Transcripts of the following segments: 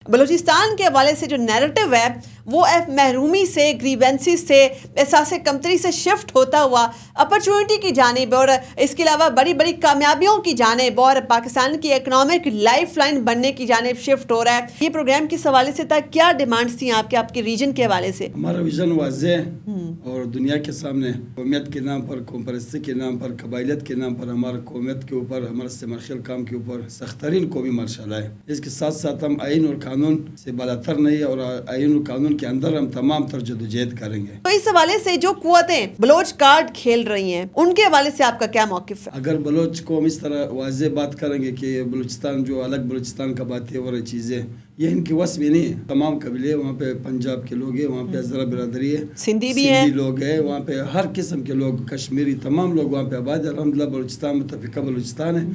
بلوچستان کے حوالے سے جو نیریٹو ہے وہ محرومی سے، گریونسز سے، احساس کمتری سے شفٹ ہوتا ہوا اپرچونٹی کی جانب اور اس کے علاوہ بڑی بڑی کامیابیوں کی جانب اور پاکستان کی اکنامک لائف لائن بننے کی جانب شفٹ ہو رہا ہے۔ یہ پروگرام کس حوالے سے تھا؟ کیا ڈیمانڈز تھیں آپ کے ریجن کے حوالے سے؟ ہمارا ویژن واضح ہے اور دنیا کے سامنے قومیت کے نام پر، قوم پرستی کے نام پر، قبائلیت کے نام پر، ہمارا قومیت کے اوپر، ہمارا استعمارخیل کام کے اوپر سخت ترین قومی مارشل ہے۔ اس کے ساتھ ساتھ ہم آئین اور قانون سے بالاتر نہیں اور آئین اور قانون کے اندر ہم تمام تر جدوجہد کریں گے۔ تو اس حوالے سے جو قوتیں بلوچ کارڈ کھیل رہی ہیں ان کے حوالے سے آپ کا کیا موقف ہے؟ اگر بلوچ کو ہم اس طرح واضح بات کریں گے کہ بلوچستان جو الگ بلوچستان کا بات ہے اور چیزیں یہ ان کی وصف میں نہیں ہے۔ تمام قبیلے وہاں پہ پنجاب کے لوگ ہیں، وہاں پہ ہزارہ برادری ہے، سندھی بھی ہیں، لوگ ہیں وہاں پہ، ہر قسم کے لوگ، کشمیری، تمام لوگ وہاں پہ آباد ہے۔ الحمدللہ بلوچستان متفقہ بلوچستان ہے۔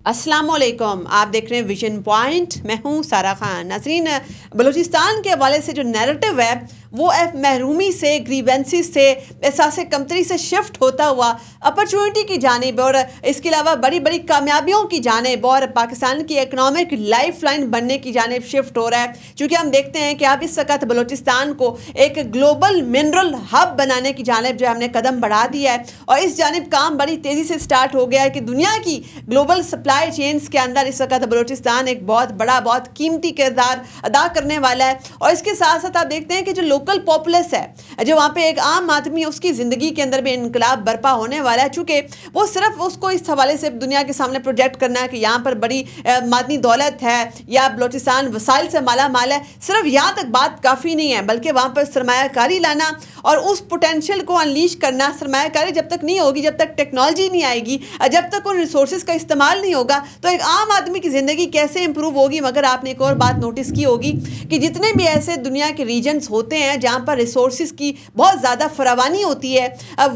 السلام علیکم، آپ دیکھ رہے ہیں ویژن پوائنٹ، میں ہوں سارہ خان۔ ناظرین، بلوچستان کے حوالے سے جو نیریٹو ہے وہ محرومی سے، گریونسز سے، احساس کمتری سے شفٹ ہوتا ہوا اپرچونٹی کی جانب اور اس کے علاوہ بڑی بڑی کامیابیوں کی جانب اور پاکستان کی اکنامک لائف لائن بننے کی جانب شفٹ ہو رہا ہے۔ چونکہ ہم دیکھتے ہیں کہ اب اس وقت بلوچستان کو ایک گلوبل منرل ہب بنانے کی جانب جو ہم نے قدم بڑھا دیا ہے اور اس جانب کام بڑی تیزی سے سٹارٹ ہو گیا ہے کہ دنیا کی گلوبل سپلائی چینز کے اندر اس وقت بلوچستان ایک بہت بڑا، بہت قیمتی کردار ادا کرنے والا ہے۔ اور اس کے ساتھ ساتھ آپ دیکھتے ہیں کہ جو لوکل پاپولس ہے، جو وہاں پہ ایک عام آدمی، اس کی زندگی کے اندر بھی انقلاب برپا ہونے والا ہے، چونکہ وہ صرف اس کو اس حوالے سے دنیا کے سامنے پروجیکٹ کرنا ہے کہ یہاں پر بڑی معدنی دولت ہے یا بلوچستان وسائل سے مالا مال ہے، صرف یہاں تک بات کافی نہیں ہے، بلکہ وہاں پر سرمایہ کاری لانا اور اس پوٹینشیل کو انلیش کرنا۔ سرمایہ کاری جب تک نہیں ہوگی، جب تک ٹیکنالوجی نہیں آئے گی، جب تک ان ریسورسز کا استعمال نہیں ہوگا تو ایک عام آدمی کی زندگی کیسے امپروو ہوگی؟ مگر آپ نے ایک اور بات نوٹس کی ہوگی کہ جتنے بھی ایسے دنیا کے ریجنز ہوتے ہیں جہاں پر ریسورسز کی بہت زیادہ فراوانی ہوتی ہے،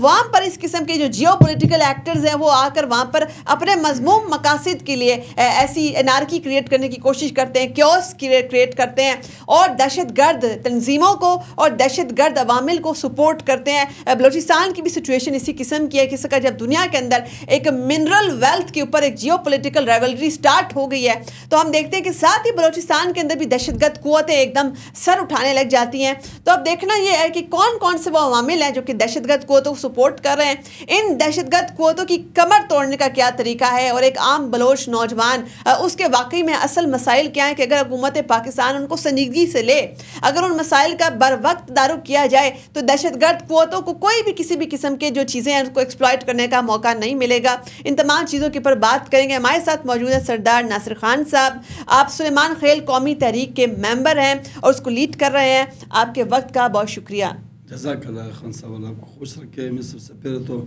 وہاں پر اس قسم کے جو جیو پولیٹیکل ایکٹرز ہیں وہ آ کر وہاں پر اپنے مذموم مقاصد کے لیے ایسی انارکی کریٹ کرنے کی کوشش کرتے ہیں، کیوس کریٹ کرتے ہیں اور دہشت گرد تنظیموں کو اور دہشت گرد عوامل کو سپورٹ کرتے ہیں۔ بلوچستان کی بھی سچویشن اسی قسم کی ہے کہ جب دنیا کے اندر ایک منرل ویلتھ کے اوپر ایک جیو پولیٹیکل ریولری سٹارٹ ہو گئی ہے تو ہم دیکھتے ہیں کہ ساتھ ہی بلوچستان کے اندر بھی دہشت گرد قوتیں ایک دم سر اٹھانے لگ جاتی ہیں۔ تو اب دیکھنا یہ ہے کہ کون کون سے وہ عوامل ہیں جو کہ دہشت گرد قوتوں کو سپورٹ کر رہے ہیں، ان دہشت گرد قوتوں کی کمر توڑنے کا کیا طریقہ ہے اور ایک عام بلوچ نوجوان اس کے واقعی میں اصل مسائل کیا ہیں کہ اگر حکومت پاکستان ان کو سنجیدگی سے لے، اگر ان مسائل کا بر وقت تدارک کیا جائے تو دہشت گرد قوتوں کو کوئی بھی کسی بھی قسم کے جو چیزیں ہیں ان کو ایکسپلائٹ کرنے کا موقع نہیں ملے گا۔ ان تمام چیزوں کے اوپر بات کریں گے۔ ہمارے ساتھ موجود ہے سردار ناصر خان صاحب، آپ سلیمان خیل قومی تحریک کے ممبر ہیں اور اس کو لیڈ کر رہے ہیں۔ آپ کے وقت کا بہت شکریہ۔ جزاک اللہ خان صاحب، اللہ آپ کو خوش رکھے۔ میں سب سے پہلے تو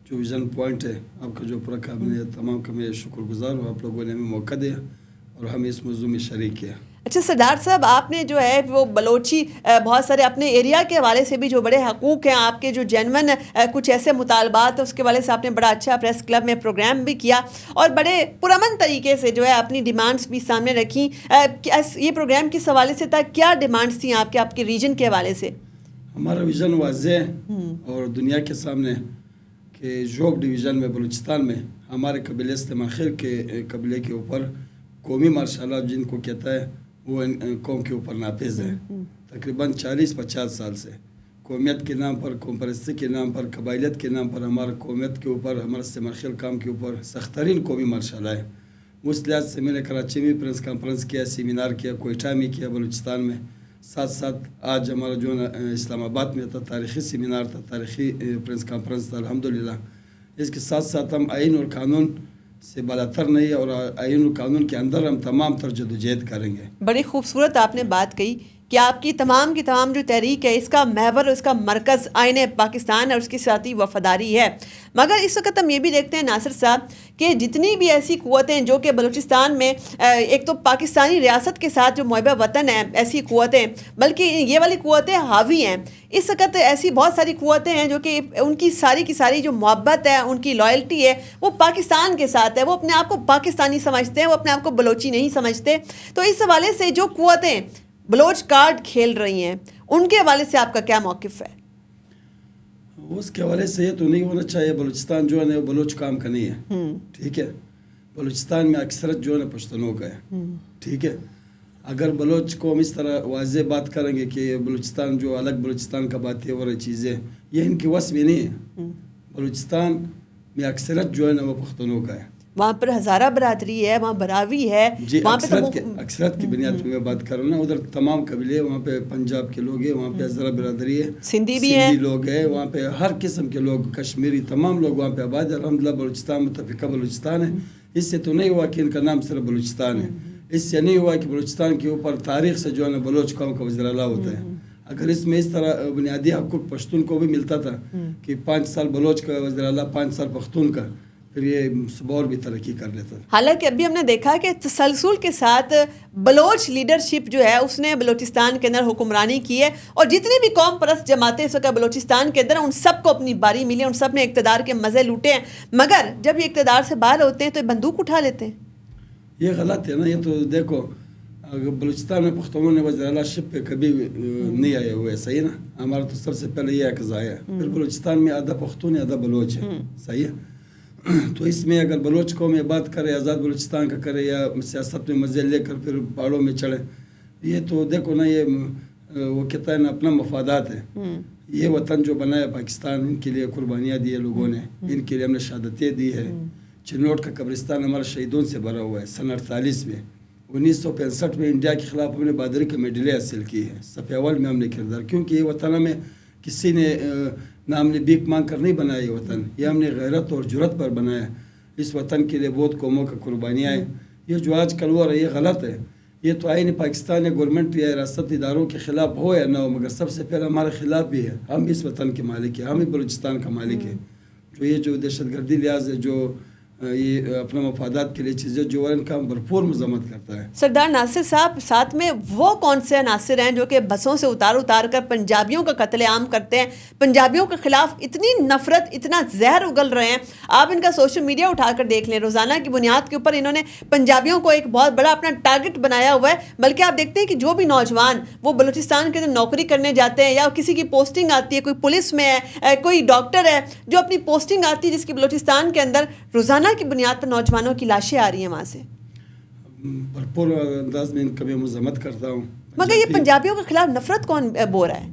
جو ویژن پوائنٹ ہے آپ کا جو پورا کابل ہے، تمام کا میں شکر گزار ہوں۔ آپ لوگوں نے ہمیں موقع دیا اور ہم اس موضوع میں شریک کیا۔ اچھا سردار صاحب، آپ نے جو ہے وہ بلوچی بہت سارے اپنے ایریا کے حوالے سے بھی جو بڑے حقوق ہیں آپ کے، جو جینون کچھ ایسے مطالبات اس کے حوالے سے آپ نے بڑا اچھا پریس کلب میں پروگرام بھی کیا اور بڑے پرامن طریقے سے جو ہے اپنی ڈیمانڈز بھی سامنے رکھیں۔ یہ پروگرام کس حوالے سے تھا؟ کیا ڈیمانڈز تھیں آپ کے ریجن کے حوالے سے؟ ہمارا ویژن واضح ہے اور دنیا کے سامنے کہ جوب ڈویژن میں بلوچستان میں ہمارے قبیلے استعمارخیل کے قبیلے کے اوپر قومی مارشل آرٹ جن کو کہتا ہے وہ قوم کے اوپر نافذ ہے۔ تقریباً 40-50 سال سے قومیت کے نام پر، قوم پرستی کے نام پر، قبائلیت کے نام پر، ہمارا قومیت کے اوپر، ہمارا استعمارخیل کام کے اوپر سخت ترین قومی مارشل ہے۔ اس لحاظ سے میں نے کراچی میں پریس کانفرنس کیا، سیمینار کیا، کوئٹہ میں کیا، بلوچستان میں، ساتھ ساتھ آج ہمارا جو اسلام آباد میں تھا تاریخی سیمینار تھا، تاریخی پریس کانفرنس تھا الحمدللہ۔ اس کے ساتھ ساتھ ہم آئین اور قانون سے بالاتر نہیں اور آئین اور قانون کے اندر ہم تمام تر جدوجہد کریں گے۔ بڑی خوبصورت آپ نے بات کہی کہ آپ کی تمام جو تحریک ہے اس کا محور، اس کا مرکز آئین پاکستان اور اس کی ساتھی وفاداری ہے۔ مگر اس وقت ہم یہ بھی دیکھتے ہیں ناصر صاحب کہ جتنی بھی ایسی قوتیں جو کہ بلوچستان میں ایک تو پاکستانی ریاست کے ساتھ جو محب وطن ہیں ایسی قوتیں، بلکہ یہ والی قوتیں حاوی ہیں، اس وقت ایسی بہت ساری قوتیں ہیں جو کہ ان کی ساری جو محبت ہے، ان کی لائلٹی ہے وہ پاکستان کے ساتھ ہے، وہ اپنے آپ کو پاکستانی سمجھتے ہیں، وہ اپنے آپ کو بلوچی نہیں سمجھتے۔ تو اس حوالے سے جو قوتیں بلوچ کارڈ کھیل رہی ہیں ان کے حوالے سے آپ کا کیا موقف ہے؟ اس کے حوالے سے یہ تو نہیں ہونا چاہیے، بلوچستان جو ہے وہ بلوچ کام کا نہیں ہے، ٹھیک ہے، بلوچستان میں اکثرت جو ہے نا پشتونوں کا ہے. ٹھیک ہے, اگر بلوچ کو ہم اس طرح واضح بات کریں گے کہ بلوچستان جو الگ بلوچستان کا بات ہے اور چیزیں, یہ ان کی وصف میں نہیں ہے. بلوچستان میں اکثرت جو ہے نا وہ پختونوں کا ہے. وہاں پر ہزارہ برادری ہے, وہاں براوی ہے, جی وہاں پہ اکثرت کی بنیاد پہ میں بات کر رہا ہوں نا. ادھر تمام قبیلے, وہاں پہ پنجاب کے لوگ ہیں, وہاں پہ ہزارہ برادری ہے, سندھی بھی ہیں, لوگ ہیں وہاں پہ, ہر قسم کے لوگ, کشمیری, تمام لوگ وہاں پہ آباد ہے. الحمدللہ بلوچستان متفقہ بلوچستان ہے. اس سے تو نہیں ہوا کہ ان کا نام صرف بلوچستان ہے, اس سے نہیں ہوا کہ بلوچستان کے اوپر تاریخ سے جو ہے نا بلوچ قوم کا وزیر اعلیٰ ہوتا ہے. اگر اس میں اس طرح بنیادی حقوق پشتون کو بھی ملتا تھا کہ 5 سال بلوچ کا وزیر اعلیٰ, 5 سال پختون کا, پھر یہ صبح اور بھی ترقی کر لیتا. حالانکہ ابھی ہم نے دیکھا کہ تسلسل کے ساتھ بلوچ لیڈرشپ جو ہے اس نے بلوچستان کے اندر حکمرانی کی ہے, اور جتنی بھی قوم پرست جماعتیں اس وقت بلوچستان کے اندر, ان سب کو اپنی باری ملی, ان سب نے اقتدار کے مزے لوٹے ہیں. مگر جب یہ اقتدار سے باہر ہوتے ہیں تو یہ بندوق اٹھا لیتے ہیں. یہ غلط ہے نا. یہ تو دیکھو, بلوچستان میں پختونوں نے وزیر اعلیٰ شپ پہ کبھی نہیں آئے ہوئے, صحیح نا. ہمارا تو سب سے پہلے یہ اقضاء ہے. پھر بلوچستان میں آدھا پختون ہے, آدھا بلوچ ہے, صحیح ہے. تو اس میں اگر بلوچ قوم یہ بات کرے, آزاد بلوچستان کا کرے, یا سیاست میں مزے لے کر پھر پہاڑوں میں چڑھے, یہ تو دیکھو نا, یہ وہ کہتا ہے نا اپنا مفادات ہے. یہ وطن جو بنایا پاکستان, ان کے لیے قربانیاں دی ہے لوگوں نے, ان کے لیے ہم نے شہادتیں دی ہے. چنوٹ کا قبرستان ہمارے شہیدوں سے بھرا ہوا ہے. سن 48 میں, 1965 میں انڈیا کے خلاف ہم نے بہادری کی میڈلیں حاصل کی ہے. صف اول میں ہم نے کردار, کیونکہ یہ وطن ہمیں کسی نے نہ ہم نے بھیک مانگ کر نہیں بنایا. یہ وطن یہ ہم نے غیرت اور جرت پر بنایا. اس وطن کے لیے بہت قوموں کا قربانیاں ہیں. یہ جو آج کل ہو رہا ہے یہ غلط ہے. یہ تو آئین پاکستان یا گورنمنٹ یا ریاست اداروں کے خلاف ہو یا نہ ہو, مگر سب سے پہلے ہمارے خلاف بھی ہے. ہم اس وطن کے مالک ہیں, ہم ہی بلوچستان کا مالک ہے. جو یہ جو دہشت گردی لحاظ ہے, جو یہ اپنے مفادات کے لیے چیزیں جو ہے, ان کا بھرپور مذمت کرتا ہے. سردار ناصر صاحب, ساتھ میں وہ کون سے عناصر ہیں جو کہ بسوں سے اتار کر پنجابیوں کا قتل عام کرتے ہیں, پنجابیوں کے خلاف اتنی نفرت, اتنا زہر اگل رہے ہیں. آپ ان کا سوشل میڈیا اٹھا کر دیکھ لیں, روزانہ کی بنیاد کے اوپر انہوں نے پنجابیوں کو ایک بہت بڑا اپنا ٹارگٹ بنایا ہوا ہے. بلکہ آپ دیکھتے ہیں کہ جو بھی نوجوان وہ بلوچستان کے اندر نوکری کرنے جاتے ہیں, یا کسی کی پوسٹنگ آتی ہے, کوئی پولیس میں ہے, کوئی ڈاکٹر ہے, جو اپنی پوسٹنگ آتی ہے جس کی بلوچستان کے اندر, روزانہ کی بنیاد پر نوجوانوں کی لاشیں آ رہی ہیں وہاں سے. بھرپور انداز میں ان کا بھی مذمت کرتا ہوں. مگر یہ پنجابیوں کے خلاف نفرت کون بو رہا ہے؟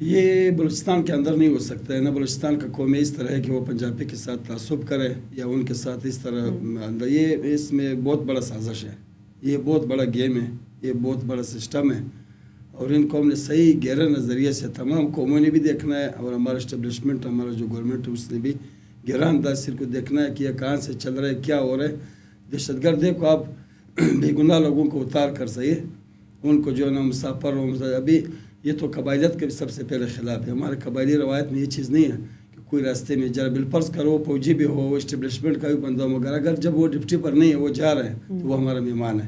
یہ بلوچستان کے اندر نہیں ہو سکتا ہے نا. بلوچستان کا قوم اس طرح ہے کہ وہ پنجابی کے ساتھ تعصب کرے یا ان کے ساتھ اس طرح اندر, یہ اس میں بہت بڑا سازش ہے. یہ بہت بڑا گیم ہے, یہ بہت بڑا سسٹم ہے. اور ان قوم نے صحیح گہرے نظریے سے تمام قوموں نے بھی دیکھنا ہے, اور ہمارا اسٹیبلشمنٹ, ہمارا جو گورنمنٹ ہے اس نے بھی گہرا انداز سے کو دیکھنا ہے کہ یہ کہاں سے چل رہا ہے, کیا ہو رہا ہے. دہشت گرد دیکھو آپ, بے گناہ لوگوں کو اتار کر, صحیح ہے, ان کو جو ہے نا مسافر ہو, ابھی یہ تو قبائلیت کے بھی سب سے پہلے خلاف ہے. ہمارے قبائلی روایت میں یہ چیز نہیں ہے کہ کوئی راستے میں جا بالفرض کرو فوجی بھی ہو, وہ اسٹیبلشمنٹ کا بھی بندہ ہو, مگر اگر جب وہ ڈپٹی پر نہیں ہے, وہ جا رہے ہیں, تو وہ ہمارا مہمان ہے.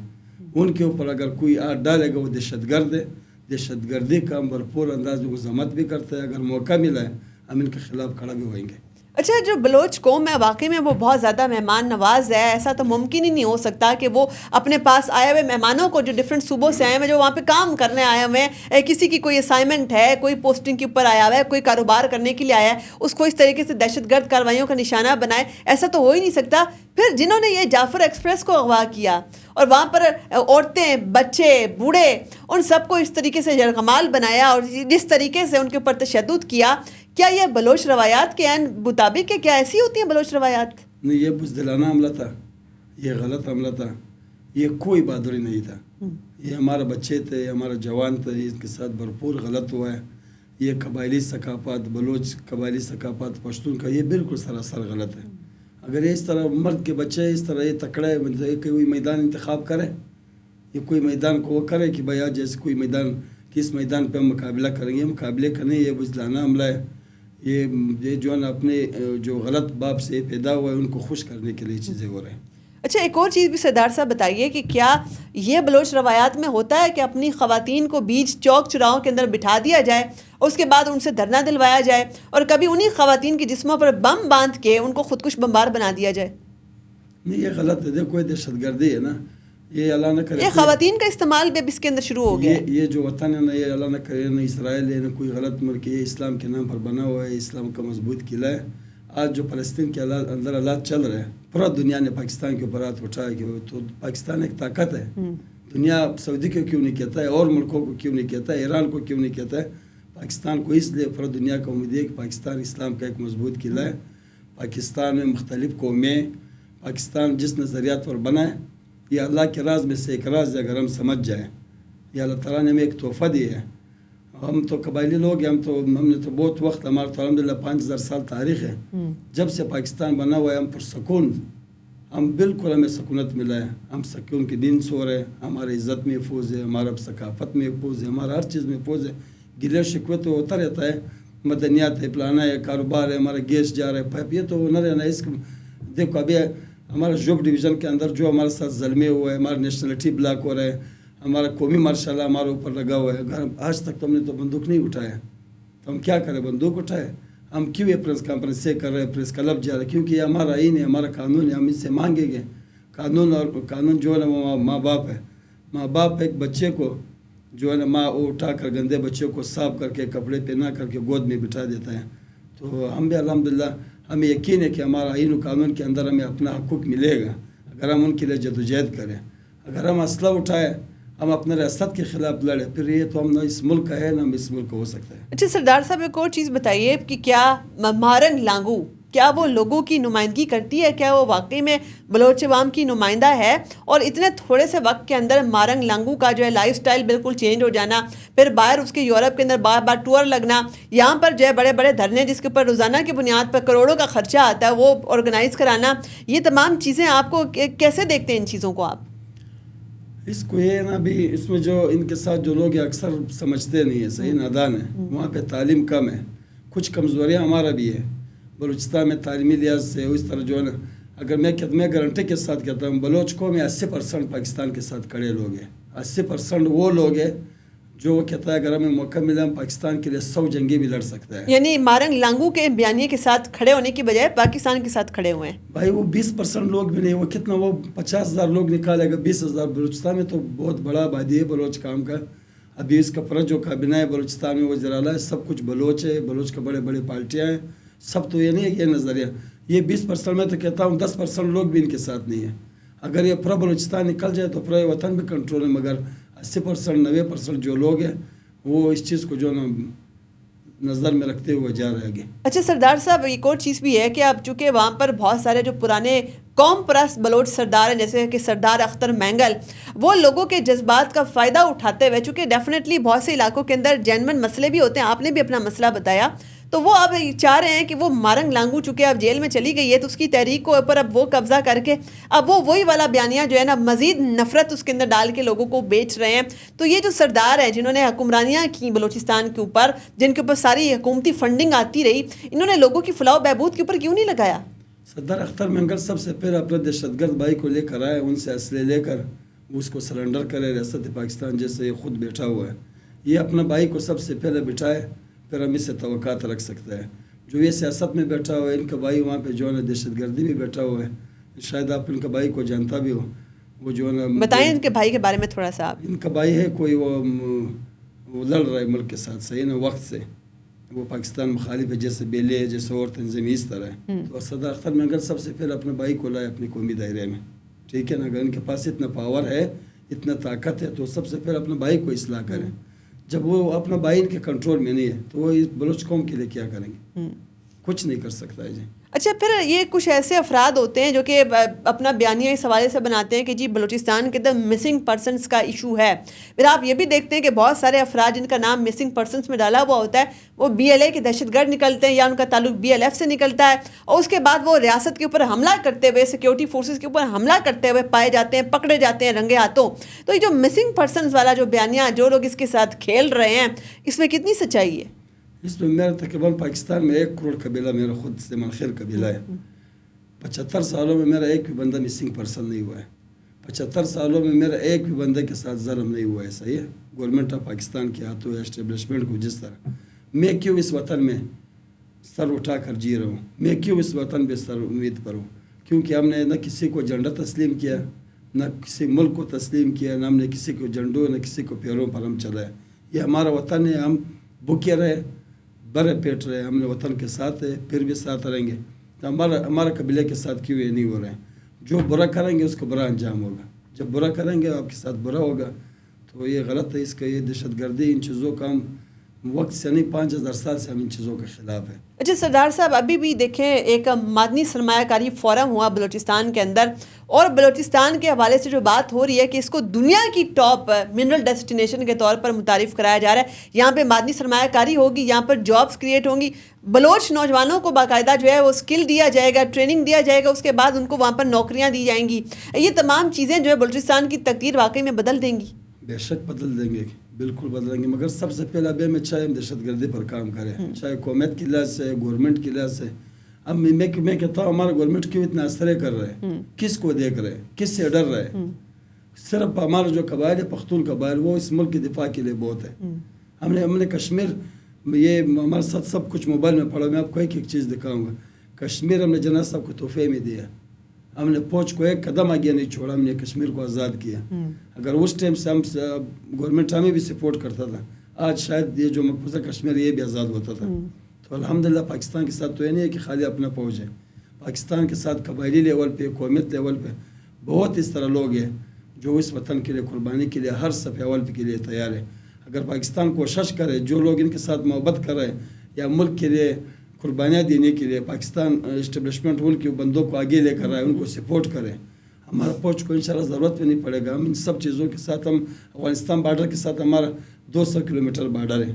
ان کے اوپر اگر کوئی آٹھ ڈالے گا وہ دہشت گرد ہے. دہشت گردی کا ہم بھرپور انداز میں مذمت بھی کرتے ہیں. اگر موقع ملا ہے ہم ان کے خلاف کھڑا بھی ہوئیں گے. اچھا, جو بلوچ قوم ہے واقعی میں وہ بہت زیادہ مہمان نواز ہے. ایسا تو ممکن ہی نہیں ہو سکتا کہ وہ اپنے پاس آئے ہوئے مہمانوں کو, جو ڈفرینٹ صوبوں سے آئے ہوئے, جو وہاں پہ کام کرنے آئے ہوئے ہیں, کسی کی کوئی اسائنمنٹ ہے, کوئی پوسٹنگ کے اوپر آیا ہوا ہے, کوئی کاروبار کرنے کے لیے آیا ہے, اس کو اس طریقے سے دہشت گرد کارروائیوں کا نشانہ بنائے. ایسا تو ہو ہی نہیں سکتا. پھر جنہوں نے یہ جعفر ایکسپریس کو اغوا کیا اور وہاں پر عورتیں, بچے, بوڑھے, ان سب کو اس طریقے سے یرغمال بنایا, اور جس طریقے سے ان کے اوپر تشدد کیا, کیا یہ بلوچ روایات کے عین مطابق ہے؟ کیا ایسی ہوتی ہیں بلوچ روایات؟ نہیں, یہ بزدلانہ حملہ تھا, یہ غلط حملہ تھا, یہ کوئی بہادری نہیں تھا. یہ ہمارے بچے تھے, یہ ہمارا جوان تھے, اس کے ساتھ بھرپور غلط ہوا ہے. یہ قبائلی ثقافت, بلوچ قبائلی ثقافت پشتون کا, یہ بالکل سراسر غلط ہے. اگر اس طرح مرد کے بچے اس طرح یہ تکڑے, کوئی میدان انتخاب کرے, یہ کوئی میدان کو وہ کرے کہ بھائی آج جیسے کوئی میدان, کس میدان پہ ہم مقابلہ کریں گے, مقابلے کا نہیں, یہ بزدلانہ حملہ ہے. یہ جو ہے نا اپنے جو غلط باپ سے پیدا ہوا ہے ان کو خوش کرنے کے لیے چیزیں ہو رہے ہیں. اچھا, ایک اور چیز بھی سردار صاحب بتائیے کہ کیا یہ بلوچ روایات میں ہوتا ہے کہ اپنی خواتین کو بیچ چوک چراہوں کے اندر بٹھا دیا جائے اور اس کے بعد ان سے دھرنا دلوایا جائے, اور کبھی انہی خواتین کی جسموں پر بم باندھ کے ان کو خودکش بمبار بنا دیا جائے؟ نہیں, یہ غلط ہے. دیکھو یہ دہشت گردی ہے نا, یہ اللہ نہ کرے. یہ خواتین کا استعمال بھی اب اس کے اندر شروع ہو گیا. یہ جو وطن ہے نا, یہ اللہ نہ کرے نہ اسرائیل ہے نہ کوئی غلط ملک, یہ اسلام کے نام پر بنا ہوا ہے, اسلام کا مضبوط قلعہ ہے. آج جو فلسطین کے اندر حالات چل رہے ہیں, پورا دنیا نے پاکستان کے اوپر ہاتھ اٹھایا کہ تو پاکستان ایک طاقت ہے. دنیا سعودی کو کیوں نہیں کہتا ہے اور ملکوں کو کیوں نہیں کہتا ہے, ایران کو کیوں نہیں کہتا ہے, پاکستان کو اس لیے پورا دنیا کا امید ہے کہ پاکستان اسلام کا ایک مضبوط قلعہ ہے. پاکستان میں مختلف قومیں, پاکستان جس نظریات پر بنا ہے یہ اللہ کے راز میں سے ایک راز ہے. اگر ہم سمجھ جائیں, یہ اللہ تعالیٰ نے ہمیں ایک تحفہ دیا ہے. ہم تو قبائلی لوگ ہیں, ہم نے تو بہت وقت, ہمارا تو الحمدللہ 5000 سال تاریخ ہے. جب سے پاکستان بنا ہوا ہے ہم پرسکون, ہم بالکل ہمیں سکونت ملا ہے. ہم سکون کی نیند سو رہے ہیں, ہماری عزت محفوظ ہے, ہمارا ثقافت محفوظ ہے, ہمارا ہر چیز محفوظ ہے. گلے شکوے تو ہوتا رہتا ہے, مدنیات ہے, پلانا ہے, کاروبار ہے, ہمارا گیس جا رہا ہے, پائپ, یہ تو ہونا رہنا ہے. اس دیکھو ابھی ہمارا جوب ڈویژن کے اندر جو ہمارے ساتھ ظلمے ہوا ہے, ہمارا نیشنلٹی بلاک ہو رہا ہے, ہمارا قومی مارشل اللہ ہمارے اوپر لگا ہوا ہے. اگر آج تک تو ہم نے تو بندوق نہیں اٹھایا, تو ہم کیا کریں, بندوق اٹھائے. ہم کیوں یہ پریس کانفرنس سے کر رہے ہیں, پریس کلب جا رہے ہیں, کیونکہ یہ ہمارا آئین ہے, ہمارا قانون ہے. ہم اس سے مانگیں گے قانون, اور قانون جو ہے نا وہ ماں باپ ہے. ماں باپ ایک بچے کو جو ہے نا ماں اٹھا کر گندے بچے کو صاف کر کے کپڑے پہنا کر کے گود میں بٹھا دیتا ہے. تو ہم بھی الحمدللہ ہمیں یقین ہے کہ ہمارا آئین و قانون کے اندر ہمیں اپنا حقوق ملے گا اگر ہم ان کے لیے جدوجہد کریں. اگر ہم اسلحہ اٹھائے, ہم اپنے ریاست کے خلاف لڑے, پھر یہ تو ہم نہ اس ملک کا ہے نہ اس ملک کا ہو سکتا ہے. اچھا سردار صاحب, ایک اور چیز بتائیے کہ کیا مارنگ لانگو کیا وہ لوگوں کی نمائندگی کرتی ہے, کیا وہ واقعی میں بلوچ عوام کی نمائندہ ہے؟ اور اتنے تھوڑے سے وقت کے اندر مارنگ لانگو کا جو ہے لائف سٹائل بالکل چینج ہو جانا, پھر باہر اس کے یورپ کے اندر بار بار ٹور لگنا, یہاں پر جو ہے بڑے بڑے دھرنے جس کے اوپر روزانہ کی بنیاد پر کروڑوں کا خرچہ آتا ہے وہ آرگنائز کرانا, یہ تمام چیزیں آپ کو کیسے دیکھتے ہیں ان چیزوں کو آپ؟ اس کو یہ نا بھی اس میں جو ان کے ساتھ جو لوگ اکثر سمجھتے نہیں ہیں, صحیح نادان ہے. وہاں پہ تعلیم کم ہے, کچھ کمزوریاں ہمارا بھی ہے بلوچستان میں تعلیمی لحاظ سے. اس طرح جو ہے نا, اگر میں گارنٹی کے ساتھ کہتا ہوں بلوچ قوم میں 80% پاکستان کے ساتھ کھڑے لوگ ہیں. 80% وہ لوگ ہیں جو وہ کہتا ہے اگر ہمیں موقع ملا ہم پاکستان کے لیے 100 جنگیں بھی لڑ سکتا ہے. یعنی مارنگ لانگو کے بیانیے کے ساتھ کھڑے ہونے کی بجائے پاکستان کے ساتھ کھڑے ہوئے ہیں. بھائی وہ 20% لوگ بھی نہیں, وہ کتنا, وہ 50,000 لوگ نکالے گا, 20,000. بلوچستان میں تو بہت بڑا آبادی ہے بلوچ کام کا. ابھی اس کا فرض جو کابینہ ہے بلوچستان میں وزیر اعلیٰ ہے, سب کچھ بلوچ ہے, بلوچ کا بڑے بڑے پارٹیاں ہیں سب. تو یہ نہیں ہے یہ نظریہ, یہ 20% میں تو کہتا ہوں 10% لوگ بھی ان کے ساتھ نہیں ہیں. اگر یہ پورا بلوچستان نکل جائے تو پورا وطن بھی کنٹرول ہے, مگر 80% 90% جو لوگ ہیں وہ اس چیز کو جو نا نظر میں رکھتے ہوئے جا رہے ہیں. اچھا سردار صاحب, ایک اور چیز بھی ہے کہ اب چونکہ وہاں پر بہت سارے جو پرانے قوم پرست بلوچ سردار ہیں جیسے کہ سردار اختر مینگل, وہ لوگوں کے جذبات کا فائدہ اٹھاتے ہوئے, چونکہ ڈیفینیٹلی بہت سے علاقوں کے اندر جینون مسئلے بھی ہوتے ہیں, آپ نے بھی اپنا مسئلہ بتایا, تو وہ اب چاہ رہے ہیں کہ وہ مارنگ لانگو چونکہ اب جیل میں چلی گئی ہے تو اس کی تحریک کو اوپر اب وہ قبضہ کر کے اب وہ وہی والا بیانیہ جو ہے نا مزید نفرت اس کے اندر ڈال کے لوگوں کو بیچ رہے ہیں. تو یہ جو سردار ہیں جنہوں نے حکمرانیاں کی بلوچستان کے اوپر, جن کے اوپر ساری حکومتی فنڈنگ آتی رہی, انہوں نے لوگوں کی فلاح و بہبود کے اوپر کیوں نہیں لگایا؟ سردار اختر مینگل سب سے پہلے اپنے دہشت گرد بھائی کو لے کر آئے, ان سے اسلحے لے کر اس کو سرنڈر کرے ریاست پاکستان جیسے یہ خود بیٹھا ہوا ہے. یہ اپنا بھائی کو سب سے پہلے بٹھائے, پھر ہم اس سے توقعات رکھ سکتا ہے. جو یہ سیاست میں بیٹھا ہوا ہے, ان کا بھائی وہاں پہ جو ہے نا دہشت گردی میں بیٹھا ہوا ہے, شاید آپ ان کا بھائی کو جانتا بھی ہو. وہ جو ہے نا, بتائیں ان کے بھائی کے بارے میں تھوڑا سا آپ. ان کا بھائی ہے کوئی, وہ لڑ رہا ہے ملک کے ساتھ, صحیح نا, وقت سے وہ پاکستان مخالف ہے, جیسے بیلے ہے, جیسے اور تنظیمی اس طرح ہے. تو سردار اختر مینگل سب سے پہلے اپنے بھائی کو لائے اپنے قومی دائرے میں, ٹھیک ہے نا. اگر ان کے پاس اتنا پاور ہے, اتنا طاقت ہے, تو سب سے پہلے اپنے بھائی کو اصلاح کریں. جب وہ اپنا بھائی ان کے کنٹرول میں نہیں ہے تو وہ بلوچ قوم کے لیے کیا کریں گے؟ کچھ نہیں کر سکتا ہے جی. اچھا پھر یہ کچھ ایسے افراد ہوتے ہیں جو کہ اپنا بیانیہ اس حوالے سے بناتے ہیں کہ جی بلوچستان کے اندر مسنگ پرسنس کا ایشو ہے. پھر آپ یہ بھی دیکھتے ہیں کہ بہت سارے افراد جن کا نام مسنگ پرسنس میں ڈالا ہوا ہوتا ہے وہ BLA کے دہشت گرد نکلتے ہیں یا ان کا تعلق BLF سے نکلتا ہے, اور اس کے بعد وہ ریاست کے اوپر حملہ کرتے ہوئے, سیکیورٹی فورسز کے اوپر حملہ کرتے ہوئے پائے جاتے ہیں, پکڑے جاتے ہیں رنگے ہاتھوں. تو یہ جو مسنگ پرسنس والا جو بیانیہ جو لوگ اس کے ساتھ کھیل رہے ہیں, اس میں کتنی سچائی ہے؟ اس میں میرا تقریباً پاکستان میں 1 کروڑ قبیلہ میرا خود استعمال خیر قبیلہ ہے. 75 سالوں میں میرا ایک بھی بندہ مسنگ پرسن نہیں ہوا ہے. 75 سالوں میں میرا ایک بھی بندے کے ساتھ ظلم نہیں ہوا ہے. صحیح ہے, گورنمنٹ آف پاکستان کے ہاتھوں اسٹیبلشمنٹ کو جس طرح میں کیوں اس وطن میں سر اٹھا کر جی رہا ہوں, میں کیوں اس وطن پہ سر امید پر ہوں, کیونکہ ہم نے نہ کسی کو جھنڈا تسلیم کیا, نہ کسی ملک کو تسلیم کیا, نہ ہم نے کسی کو جھنڈوں نہ کسی کو پیروں پر ہم چلائے. یہ ہمارا وطن ہے, ہم بھوکے رہے, برے پیٹ رہے, ہم نے وطن کے ساتھ ہے, پھر بھی ساتھ رہیں گے. تو ہمارے قبیلے کے ساتھ کیوں یہ نہیں ہو رہے ہیں؟ جو برا کریں گے اس کو برا انجام ہوگا. جب برا کریں گے آپ کے ساتھ برا ہوگا. تو یہ غلط ہے. اس کا یہ دہشت گردی ان چیزوں کا ہم وقت سے نہیں 5000 سال سے ہم ان چیزوں کے خلاف ہیں. اچھا سردار صاحب، ابھی بھی دیکھیں ایک معدنی سرمایہ کاری فورم ہوا بلوچستان کے اندر، اور بلوچستان کے حوالے سے جو بات ہو رہی ہے کہ اس کو دنیا کی ٹاپ منرل ڈیسٹینیشن کے طور پر متعارف کرایا جا رہا ہے. یہاں پہ معدنی سرمایہ کاری ہوگی، یہاں پر جابس کریٹ ہوں گی، بلوچ نوجوانوں کو باقاعدہ جو ہے وہ اسکل دیا جائے گا، ٹریننگ دیا جائے گا، اس کے بعد ان کو وہاں پر نوکریاں دی جائیں گی. یہ تمام چیزیں جو ہے بلوچستان کی تقدیر واقعی میں بدل دیں گی. بے شک بدل دیں گے، بالکل بدلیں گے. مگر سب سے پہلا بے میں چاہے ہم دہشت گردی پر کام کریں، چاہے حکومت کی لحاظ سے، گورنمنٹ کی لحاظ سے. اب میں کہتا ہوں ہمارا گورنمنٹ کیوں اتنا اثر کر رہے ہیں؟ کس کو دیکھ رہے ہیں؟ کس سے ڈر رہے ہیں؟ صرف ہمارا جو قبائل ہے پختون قبائل، وہ اس ملک کے دفاع کے لیے بہت ہے. ہم نے کشمیر، یہ ہمارے ساتھ سب کچھ موبائل میں پڑھا. میں آپ کو ایک چیز دکھاؤں گا. کشمیر ہم نے جناح صاحب کو تحفے میں دیا. ہم نے فوج کو ایک قدم آگے نہیں چھوڑا. ہم نے کشمیر کو آزاد کیا. اگر اس ٹائم سے ہم گورنمنٹ ہمیں بھی سپورٹ کرتا تھا، آج شاید یہ جو مقبوضہ کشمیر یہ بھی آزاد ہوتا تھا. تو الحمدللہ پاکستان کے ساتھ تو یہ نہیں ہے کہ خالی اپنا فوج ہے. پاکستان کے ساتھ قبائلی لیول پہ، قومیت لیول پہ بہت اس طرح لوگ ہیں جو اس وطن کے لیے قربانی کے لیے ہر صفحہ اول کے لیے تیار ہے. اگر پاکستان کوشش کرے، جو لوگ ان کے ساتھ محبت کر رہے ہیں یا ملک کے لیے قربانیاں دینے کے لیے پاکستان اسٹیبلشمنٹ ملک کے بندوں کو آگے لے کر رہا ہے، ان کو سپورٹ کریں. ہمارا فوج کو انشاءاللہ ضرورت بھی نہیں پڑے گا. ہم ان سب چیزوں کے ساتھ، ہم افغانستان بارڈر کے ساتھ ہمارا 200 کلومیٹر بارڈر ہے.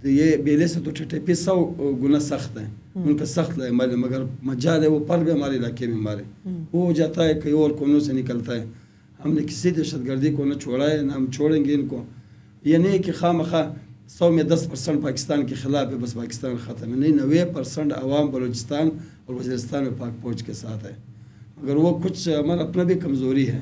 تو یہ بیلے سے تو ٹھٹے 100 گنا سخت ہیں. ان کا سخت ہے ہمارے، مگر مجال ہے وہ پر بھی ہمارے علاقے میں ہمارے وہ ہو جاتا ہے، کئی اور کونوں سے نکلتا ہے. ہم نے کسی دہشت گردی کو نہ چھوڑا ہے، نہ ہم چھوڑیں گے ان کو. یہ نہیں کہ خواہ مخواہ 100 میں 10% پاکستان کے خلاف ہے بس پاکستان ختم ہے. نہیں، 90% عوام بلوچستان اور وزیرستان میں پاک فوج کے ساتھ ہے. مگر وہ کچھ ہمارا اپنا بھی کمزوری ہے،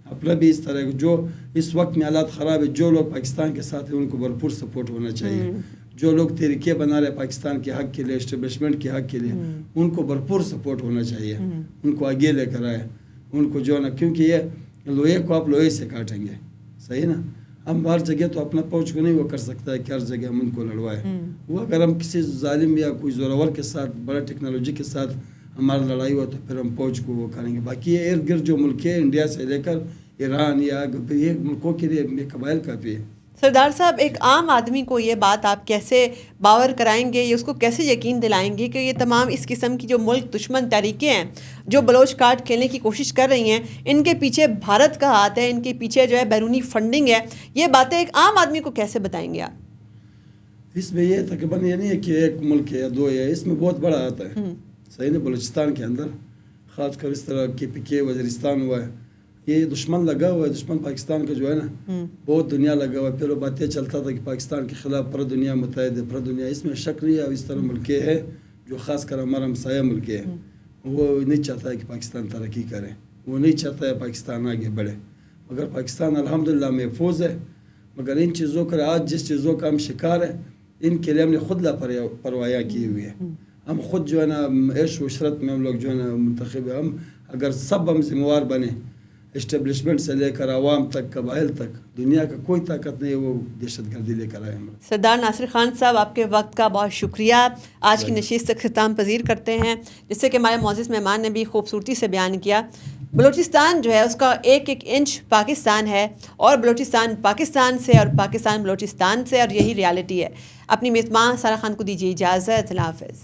اپنا بھی اس طرح جو اس وقت میں حالات خراب ہے. جو لوگ پاکستان کے ساتھ ہیں ان کو بھرپور سپورٹ ہونا چاہیے. جو لوگ طریقے بنا رہے پاکستان کے حق کے لیے، اسٹیبلشمنٹ کے حق کے لیے، ان کو بھرپور سپورٹ ہونا چاہیے. ان کو آگے لے کر آئے، ان کو جو نا، کیونکہ یہ لوہے کو آپ لوہے سے کاٹیں گے. صحیح نا؟ ہم ہر جگہ تو اپنا فوج کو نہیں وہ کر سکتا ہے کہ ہر جگہ ہم ان کو لڑوائے. وہ اگر ہم کسی ظالم یا کوئی زورور کے ساتھ، بڑا ٹیکنالوجی کے ساتھ ہمارا لڑائی ہوا تو پھر ہم فوج کو وہ کریں گے. باقی یہ ارد گرد جو ملک ہے، انڈیا سے لے کر ایران یا یہ ملکوں کے لیے قبائل کافی ہے. سردار صاحب، ایک عام آدمی کو یہ بات آپ کیسے باور کرائیں گے، یہ اس کو کیسے یقین دلائیں گے کہ یہ تمام اس قسم کی جو ملک دشمن تحریکیں ہیں جو بلوچ کارڈ کھیلنے کی کوشش کر رہی ہیں، ان کے پیچھے بھارت کا ہاتھ ہے، ان کے پیچھے جو ہے بیرونی فنڈنگ ہے، یہ باتیں ایک عام آدمی کو کیسے بتائیں گے آپ؟ اس میں یہ تقریباً یہ نہیں ہے کہ ایک ملک ہے یا دو ہے، اس میں بہت بڑا آتا ہے. صحیح نا؟ بلوچستان کے اندر خاص کر اس طرح کے PK وزیرستان ہوا ہے، یہ دشمن لگا ہوا ہے. دشمن پاکستان کا جو ہے نا بہت دنیا لگا ہوا ہے. پھر وہ باتیں چلتا تھا کہ پاکستان کے خلاف پورا دنیا متحد ہے، پورا دنیا. اس میں شک نہیں ہے. اس طرح ملکیں ہے جو خاص کر ہمارا ہمسایہ ملک ہے، وہ نہیں چاہتا ہے کہ پاکستان ترقی کرے، وہ نہیں چاہتا ہے پاکستان آگے بڑھے. مگر پاکستان الحمدللہ محفوظ ہے. مگر ان چیزوں کا آج جس چیزوں کا ہم شکار ہیں، ان کے لیے ہم نے خود لاپرواہیاں کی ہوئی ہے. ہم خود جو ہے نا عیش و عشرت میں ہم لوگ جو ہے نا منتخب ہے. ہم اگر سب ہم ذمہ وار بنے، اسٹیبلشمنٹ سے لے کر عوام تک، قبائل تک، دنیا کا کوئی طاقت نہیں وہ دہشت گردی لے کر آئے. ہم سردار ناصر خان صاحب، آپ کے وقت کا بہت شکریہ. آج کی نشست اختتام پذیر کرتے ہیں. جس سے کہ ہمارے معزز مہمان نے بھی خوبصورتی سے بیان کیا، بلوچستان جو ہے اس کا ایک ایک انچ پاکستان ہے، اور بلوچستان پاکستان سے اور پاکستان بلوچستان سے، اور یہی ریالٹی ہے. اپنی میزبان سارہ خان کو دیجیے اجازت. اللہ حافظ.